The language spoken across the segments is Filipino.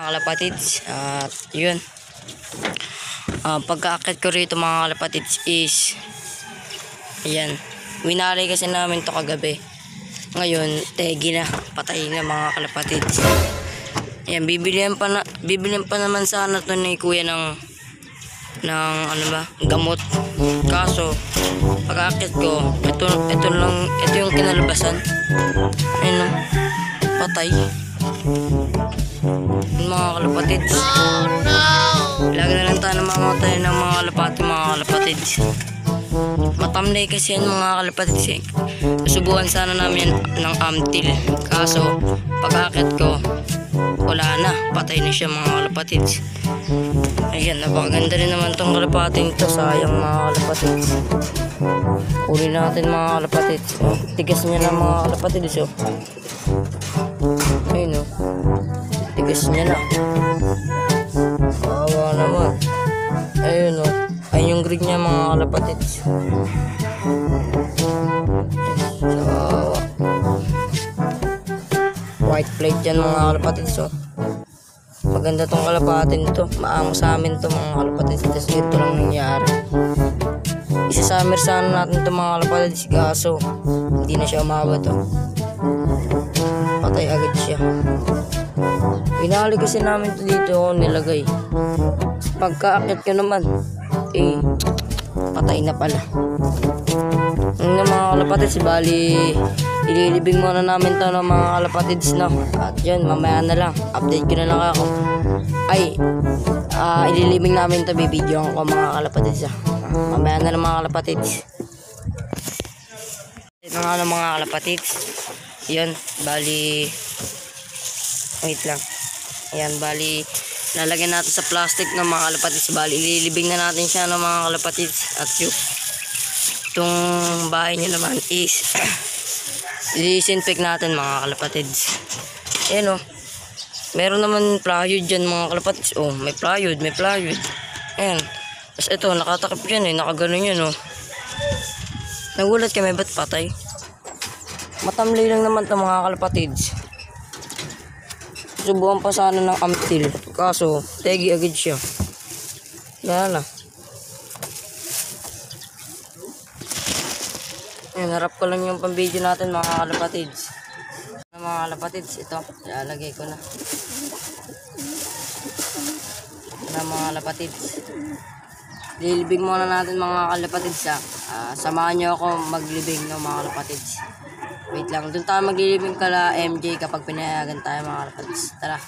Mga kalapatids, at yun, pagka-akit ko rito mga kalapatids is ayan, winalay kasi namin to kagabi. Ngayon tegi na, patay na mga kalapatids. Ayan, bibilihan pa naman sana to ni kuya ng ano ba, gamot. Kaso pag-akit ko, ito yung kinalabasan. Ayun, patay mga kalapatids. Oh no! Lagi na lang tayo namamatay ng mga kalapatids. Matamlay kasi yan mga kalapatids eh. Susubukan sana namin ng amtil. Kaso pag-akit ko, wala na, patay na siya mga kalapatids. Ayan, napakaganda rin naman tong kalapating to. Sayang mga kalapatids. Uli natin mga kalapatids. Tigas niya na mga kalapatids oh. Ayun oh, tigas niya na. Kawawa naman. Ayun oh, ayun yung green niya mga kalapatids. Kawawa. White plate yan mga kalapatids oh. Maganda tong kalapatin to. Maamo sa amin to mga kalapatids. Tapos ito lang nangyari. Isa-summer sana natin to mga kalapatids. Kaso hindi na siya umabot to. Patay agad siya. Pinali kasi namin to dito nilagay. Pagka-akit ko naman patay na pala. Yung mga kalapatids, bali ililibing muna namin to ng mga kalapatids na. At yun, mamaya na lang, update ko na lang ako. Ililibing namin to, bibidyoan ko mga kalapatids mamaya na lang mga kalapatids. Ito nga ng mga kalapatids. Yun, bali wait lang. Ayan, bali lalagyan natin sa plastic ng mga kalapatids. Bali ililibing na natin siya ng mga kalapatids. At yun, itong bahay niya naman is disinfect natin mga kalapatids. Ayan o, meron naman plywood dyan mga kalapatids. Oh, may plywood. Ayan, tapos ito nakatakip yan nakaganon yan o. Nagulat kami, ba't patay? Matamlay lang naman ito mga kalapatids. Subukan pa sana ng amtil. Kaso tegi agad siya. Wala na. Ayan, harap ko lang yung pang-video natin mga kalapatids. Mga kalapatids, ito ilalagay ko na. Mga kalapatids, lilibing muna natin mga kalapatids samahan nyo ako maglibing ng mga kalapatids. Wait lang, doon tayo maglilibing kala MJ kapag pinayagan tayo mga kalapatids. Tara.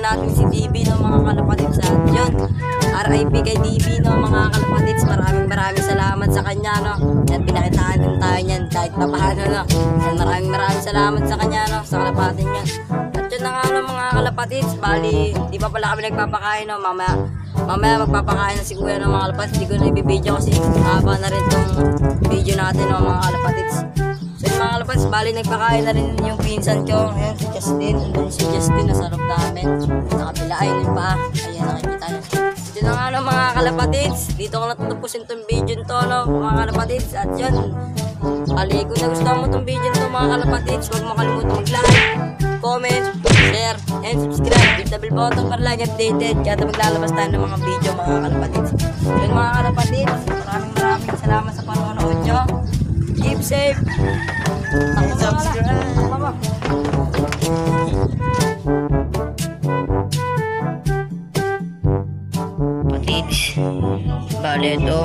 natin si DB no mga kalapatids. At yun, RIP kay DB no mga kalapatids. Maraming salamat sa kanya no. Yan, pinakitaan din tayo niyan kahit papaano no. Yan, maraming salamat sa kanya no, sa kalapatin niya. At yun na nga no mga kalapatids, bali di pa pala kami nagpapakain no. Mamaya magpapakain na si kuya ng mga kalapatids. Hindi ko na ibibideo kasi haba na rin tong video natin no mga kalapatids. So yung mga kalapatids, bali nagpakain na rin yung pinsan ko. Ayan si Justin, andun si Justin nasa loob namin. Sa kabila, ayun yung paa. Ayan, nakikita nyo. Yun na nga no mga kalapatids, dito ko natutupusin tong video nito no mga kalapatids. At yun, bali kung nagustuhan mo tong video nito mga kalapatids, huwag mo kalimutan mag-like, comment, share, and subscribe. Hit the bell button para lagi updated kaya maglalabas tayo ng mga video mga kalapatids. Yun mga kalapatids, maraming salamat sa panonood nyo. Keep safe. And subscribe. Patids, bali ito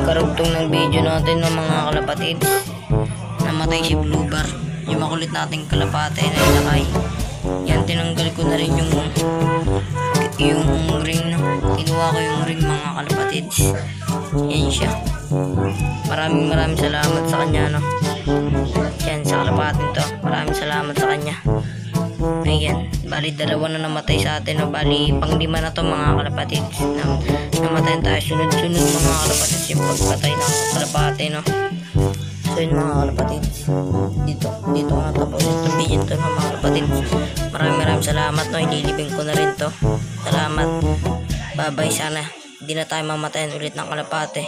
karugtong ng video natin ng mga kalapatids. Namatay si Blue Bar, yung makulit nating kalapate na inakay. Yan, tinanggal ko na rin yung ring no. Kinuha ko yung ring mga kalapatids. Yan siya. Maraming salamat sa kanya no. Yan, sa kalapatin to, maraming salamat sa kanya. Ayan, bali dalawa na namatay sa atin no. Bali pang-5 na to mga kalapatids. Namatay tayo sunod-sunod mga kalapatids yung pagpatay ng kalapate no. So yun mga kalapatids, dito nga tapos itong video to ng mga kalapatids. Maraming salamat no, ililibing ko na rin to. Salamat, bye bye, sana hindi na tayo mamatayan ulit ng kalapate.